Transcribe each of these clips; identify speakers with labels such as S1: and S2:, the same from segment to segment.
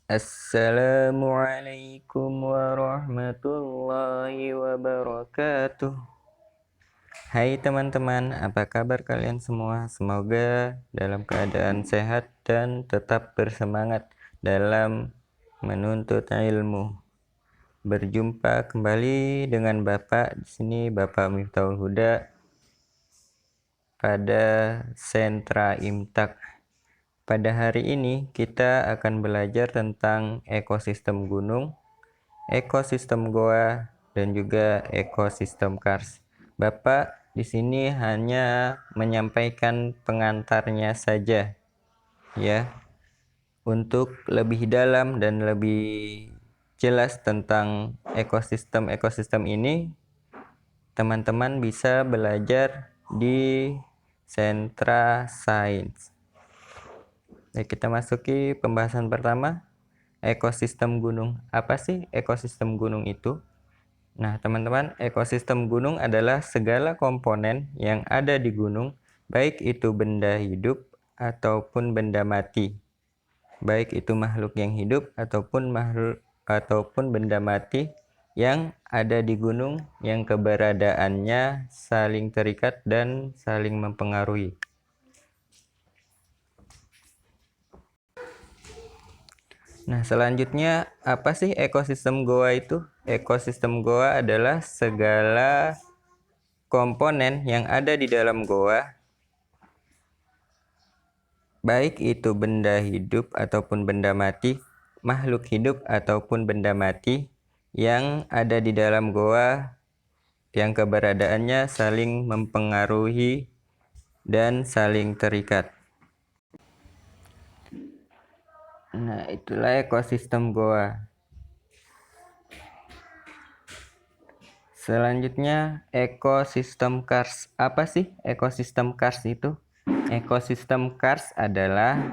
S1: Assalamualaikum warahmatullahi wabarakatuh. Hai teman-teman, apa kabar kalian semua? Semoga dalam keadaan sehat dan tetap bersemangat dalam menuntut ilmu. Berjumpa kembali dengan Bapak di sini, Bapak Miftahul Huda pada Sentra Imtak. Pada hari ini kita akan belajar tentang ekosistem gunung, ekosistem goa, dan juga ekosistem kars. Bapak di sini hanya menyampaikan pengantarnya saja, ya. Untuk lebih dalam dan lebih jelas tentang ekosistem ini, teman-teman bisa belajar di Sentra Sains. Baik, kita masuki pembahasan pertama. Ekosistem gunung. Apa sih ekosistem gunung itu? Nah, teman-teman, ekosistem gunung adalah segala komponen yang ada di gunung, baik itu benda hidup ataupun benda mati. Baik itu makhluk yang hidup ataupun benda mati yang ada di gunung yang keberadaannya saling terikat dan saling mempengaruhi. Nah, selanjutnya apa sih ekosistem goa itu? Ekosistem goa adalah segala komponen yang ada di dalam goa, baik itu benda hidup ataupun benda mati, makhluk hidup ataupun benda mati yang ada di dalam goa yang keberadaannya saling mempengaruhi dan saling terikat. Nah, itulah ekosistem goa. Selanjutnya, ekosistem kars. Apa sih ekosistem kars itu? Ekosistem kars adalah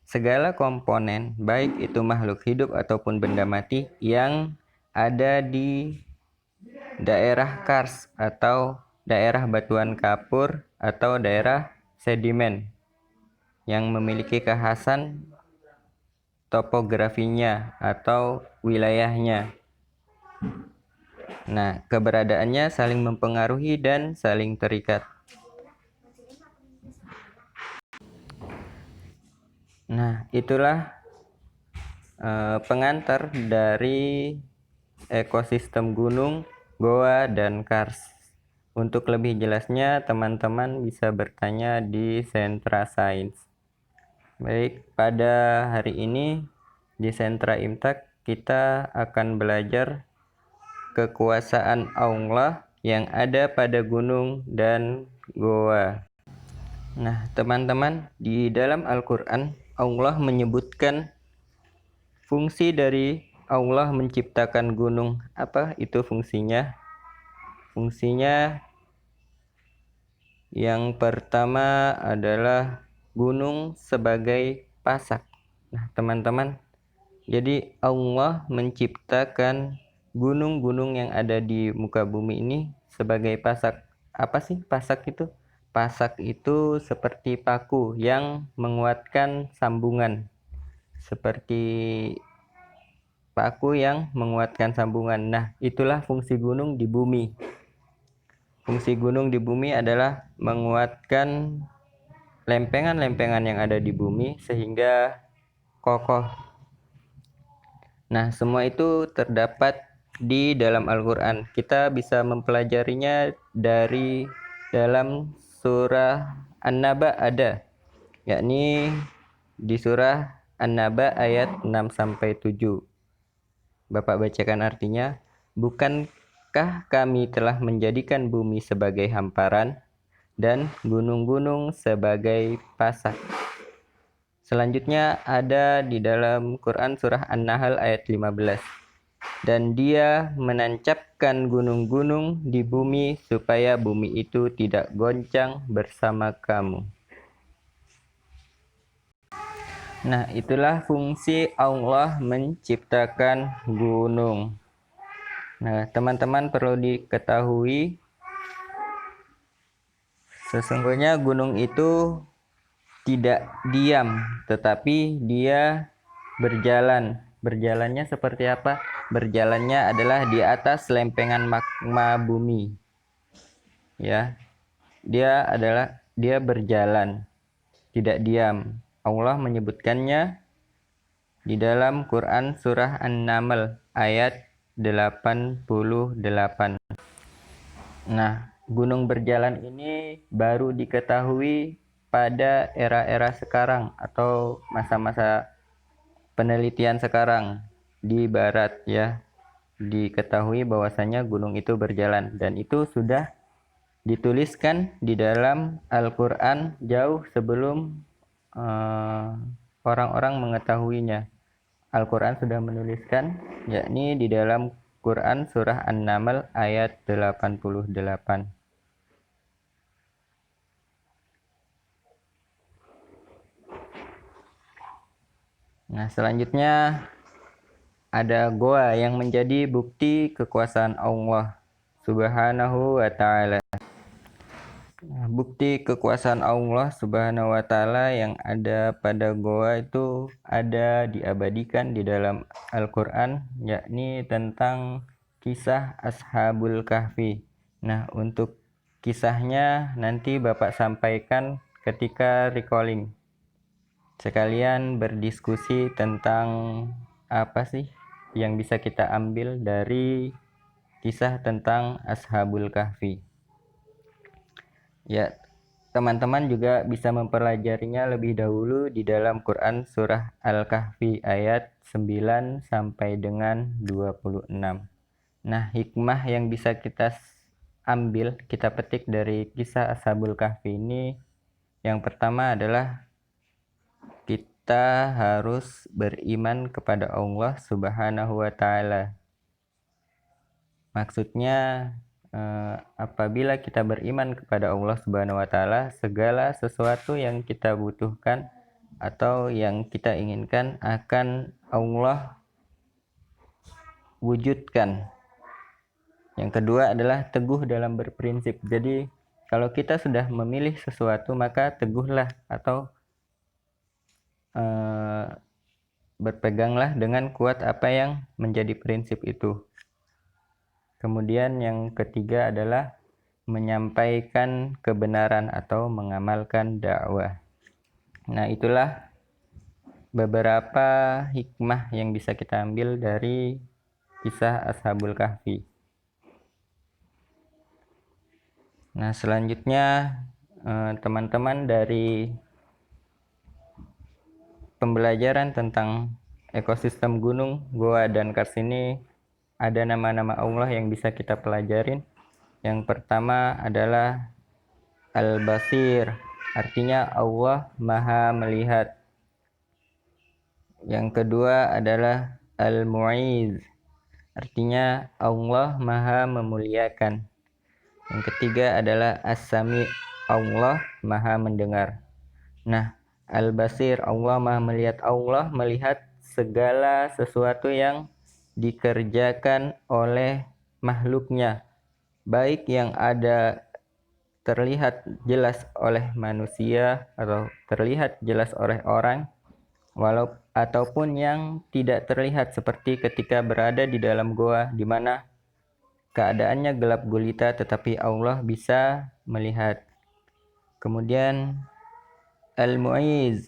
S1: segala komponen, baik itu makhluk hidup ataupun benda mati, yang ada di daerah kars atau daerah batuan kapur atau daerah sedimen yang memiliki kekhasan topografinya atau wilayahnya. Nah, keberadaannya saling mempengaruhi dan saling terikat. Nah, itulah pengantar dari ekosistem gunung, goa, dan kars. Untuk lebih jelasnya, teman-teman bisa bertanya di Sentra Sains. Baik, pada hari ini di Sentra Imtak kita akan belajar kekuasaan Allah yang ada pada gunung dan goa. Nah, teman-teman, di dalam Al-Quran Allah menyebutkan fungsi dari Allah menciptakan gunung. Apa itu fungsinya? Fungsinya yang pertama adalah gunung sebagai pasak. Nah, teman-teman, jadi Allah menciptakan gunung-gunung yang ada di muka bumi ini sebagai pasak. Apa sih pasak itu? Pasak itu seperti paku yang menguatkan sambungan. Seperti paku yang menguatkan sambungan. Nah, itulah fungsi gunung di bumi. Fungsi gunung di bumi adalah menguatkan lempengan-lempengan yang ada di bumi sehingga kokoh. Nah, semua itu terdapat di dalam Al-Quran. Kita bisa mempelajarinya dari dalam surah An-Naba ada, yakni di surah An-Naba ayat 6-7. Bapak bacakan artinya. Bukankah kami telah menjadikan bumi sebagai hamparan dan gunung-gunung sebagai pasak? Selanjutnya ada di dalam Quran surah An-Nahl ayat 15. Dan dia menancapkan gunung-gunung di bumi supaya bumi itu tidak goncang bersama kamu. Nah, itulah fungsi Allah menciptakan gunung. Nah, teman-teman perlu diketahui, sesungguhnya gunung itu tidak diam, tetapi dia berjalan. Berjalannya seperti apa? Berjalannya adalah di atas lempengan magma bumi. Ya, dia berjalan, tidak diam. Allah menyebutkannya di dalam Quran surah An-Naml ayat 88. Nah, gunung berjalan ini baru diketahui pada era-era sekarang atau masa-masa penelitian sekarang di barat ya. Diketahui bahwasanya gunung itu berjalan dan itu sudah dituliskan di dalam Al-Quran jauh sebelum orang-orang mengetahuinya. Al-Quran sudah menuliskan, yakni di dalam Quran surah An-Naml ayat 88. Nah, selanjutnya ada goa yang menjadi bukti kekuasaan Allah Subhanahu wa Ta'ala. Bukti kekuasaan Allah Subhanahu wa Ta'ala yang ada pada goa itu ada diabadikan di dalam Al-Quran, yakni tentang kisah Ashabul Kahfi. Nah, untuk kisahnya nanti Bapak sampaikan ketika recalling. Sekalian berdiskusi tentang apa sih yang bisa kita ambil dari kisah tentang Ashabul Kahfi. Ya, teman-teman juga bisa mempelajarinya lebih dahulu di dalam Quran surah Al-Kahfi ayat 9 sampai dengan 26. Nah, hikmah yang bisa kita ambil, kita petik dari kisah Ashabul Kahfi ini, yang pertama adalah kita harus beriman kepada Allah Subhanahu wa Ta'ala. Maksudnya apabila kita beriman kepada Allah Subhanahu wa Ta'ala, segala sesuatu yang kita butuhkan atau yang kita inginkan akan Allah wujudkan. Yang kedua adalah teguh dalam berprinsip. Jadi kalau kita sudah memilih sesuatu, maka teguhlah atau berpeganglah dengan kuat apa yang menjadi prinsip itu. Kemudian yang ketiga adalah menyampaikan kebenaran atau mengamalkan dakwah. Nah, itulah beberapa hikmah yang bisa kita ambil dari kisah Ashabul Kahfi. Nah, selanjutnya teman-teman dari pembelajaran tentang ekosistem gunung, goa, dan kars ini ada nama-nama Allah yang bisa kita pelajarin. Yang pertama adalah Al-Basir, artinya Allah Maha Melihat. Yang kedua adalah Al-Mu'iz, artinya Allah Maha Memuliakan. Yang ketiga adalah As-Sami, Allah Maha Mendengar. Nah, Al-Basir, Allah Maha Melihat. Allah melihat segala sesuatu yang dikerjakan oleh makhluknya, baik yang ada terlihat jelas oleh manusia atau terlihat jelas oleh orang, ataupun yang tidak terlihat seperti ketika berada di dalam goa di mana keadaannya gelap gulita tetapi Allah bisa melihat. Kemudian Al-Mu'iz,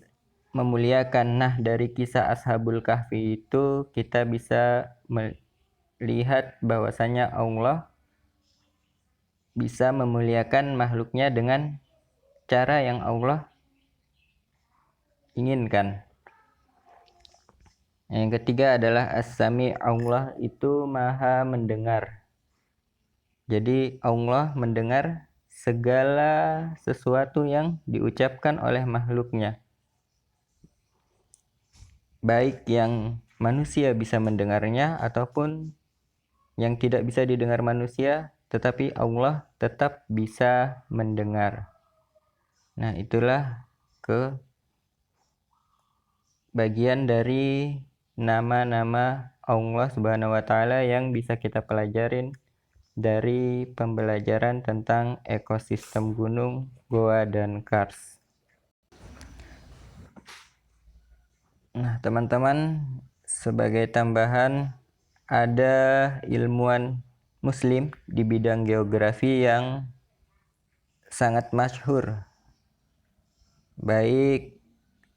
S1: memuliakan. Nah, dari kisah Ashabul Kahfi itu kita bisa melihat bahwasanya Allah bisa memuliakan makhluknya dengan cara yang Allah inginkan. Yang ketiga adalah As-Sami, Allah itu Maha Mendengar. Jadi Allah mendengar segala sesuatu yang diucapkan oleh makhluknya, baik yang manusia bisa mendengarnya ataupun yang tidak bisa didengar manusia, tetapi Allah tetap bisa mendengar. Nah, itulah bagian dari nama-nama Allah Subhanahu wa Ta'ala yang bisa kita pelajarin dari pembelajaran tentang ekosistem gunung, goa, dan kars. Nah, teman-teman, sebagai tambahan, ada ilmuwan muslim di bidang geografi yang sangat masyhur, baik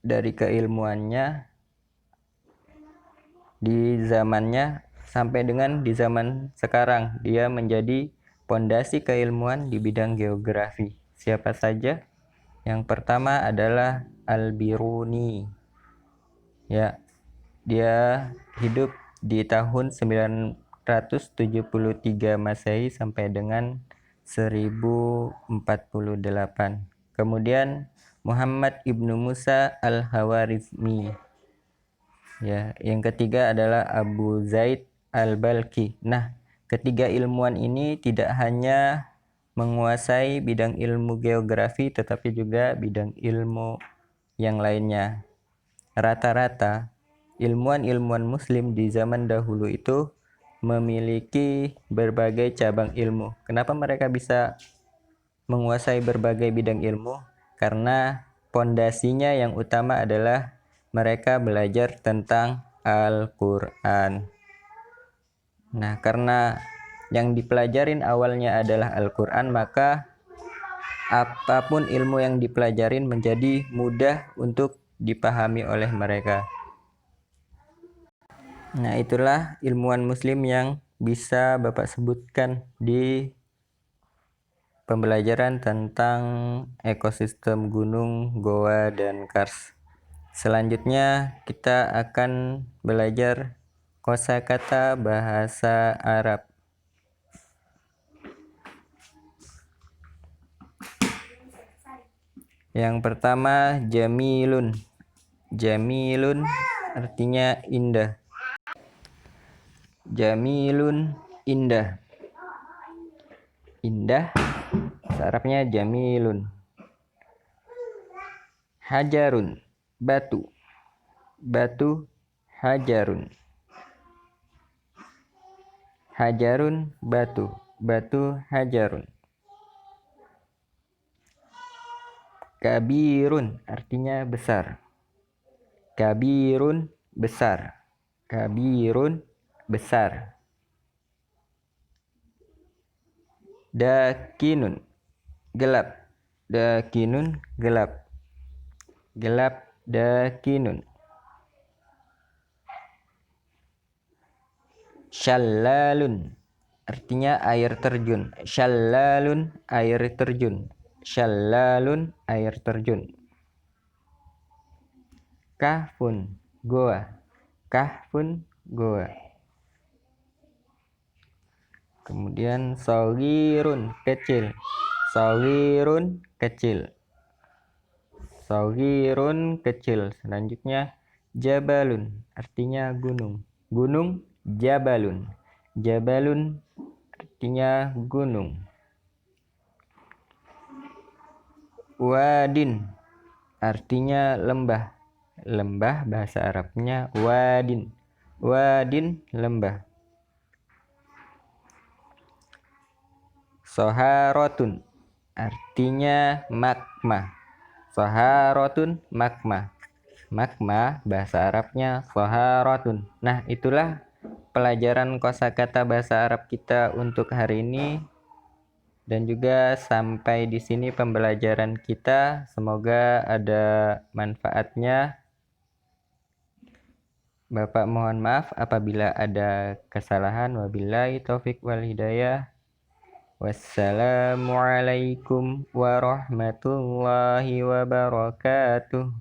S1: dari keilmuannya di zamannya sampai dengan di zaman sekarang. Dia menjadi pondasi keilmuan di bidang geografi. Siapa saja? Yang pertama adalah Al-Biruni. Ya, dia hidup di tahun 973 Masehi sampai dengan 1048. Kemudian Muhammad ibnu Musa al-Hawarizmi. Ya, yang ketiga adalah Abu Zaid al-Balkhi. Nah, ketiga ilmuwan ini tidak hanya menguasai bidang ilmu geografi tetapi juga bidang ilmu yang lainnya. Rata-rata ilmuwan-ilmuwan muslim di zaman dahulu itu memiliki berbagai cabang ilmu. Kenapa mereka bisa menguasai berbagai bidang ilmu? Karena pondasinya yang utama adalah mereka belajar tentang Al-Quran. Nah, karena yang dipelajarin awalnya adalah Al-Quran, maka apapun ilmu yang dipelajarin menjadi mudah untuk dipahami oleh mereka. Nah, itulah ilmuwan muslim yang bisa Bapak sebutkan di pembelajaran tentang ekosistem gunung, goa, dan kars. Selanjutnya kita akan belajar kosakata bahasa Arab. Yang pertama, jamilun. Jamilun artinya indah. Jamilun, indah. Indah, Arabnya jamilun. Hajarun, batu. Batu, hajarun. Hajarun, batu. Batu, hajarun. Kabirun artinya besar. Kabirun, besar. Kabirun, besar. Dakinun, gelap. Dakinun, gelap. Gelap, dakinun. Shallalun artinya air terjun. Shallalun, air terjun. Shallalun, air terjun. Kahfun, goa. Kahfun, goa. Kemudian sawirun, kecil. Sawirun, kecil. Sawirun, kecil. Selanjutnya jabalun artinya gunung. Gunung, jabalun. Jabalun artinya gunung. Wadin artinya lembah. Lembah bahasa Arabnya wadin. Wadin, lembah. Soharotun artinya magma. Soharotun, magma. Magma bahasa Arabnya soharotun. Nah, itulah pelajaran kosakata bahasa Arab kita untuk hari ini. Dan juga sampai di sini pembelajaran kita. Semoga ada manfaatnya. Bapak mohon maaf apabila ada kesalahan. Wabillahi taufik wal hidayah. Wassalamualaikum warahmatullahi wabarakatuh.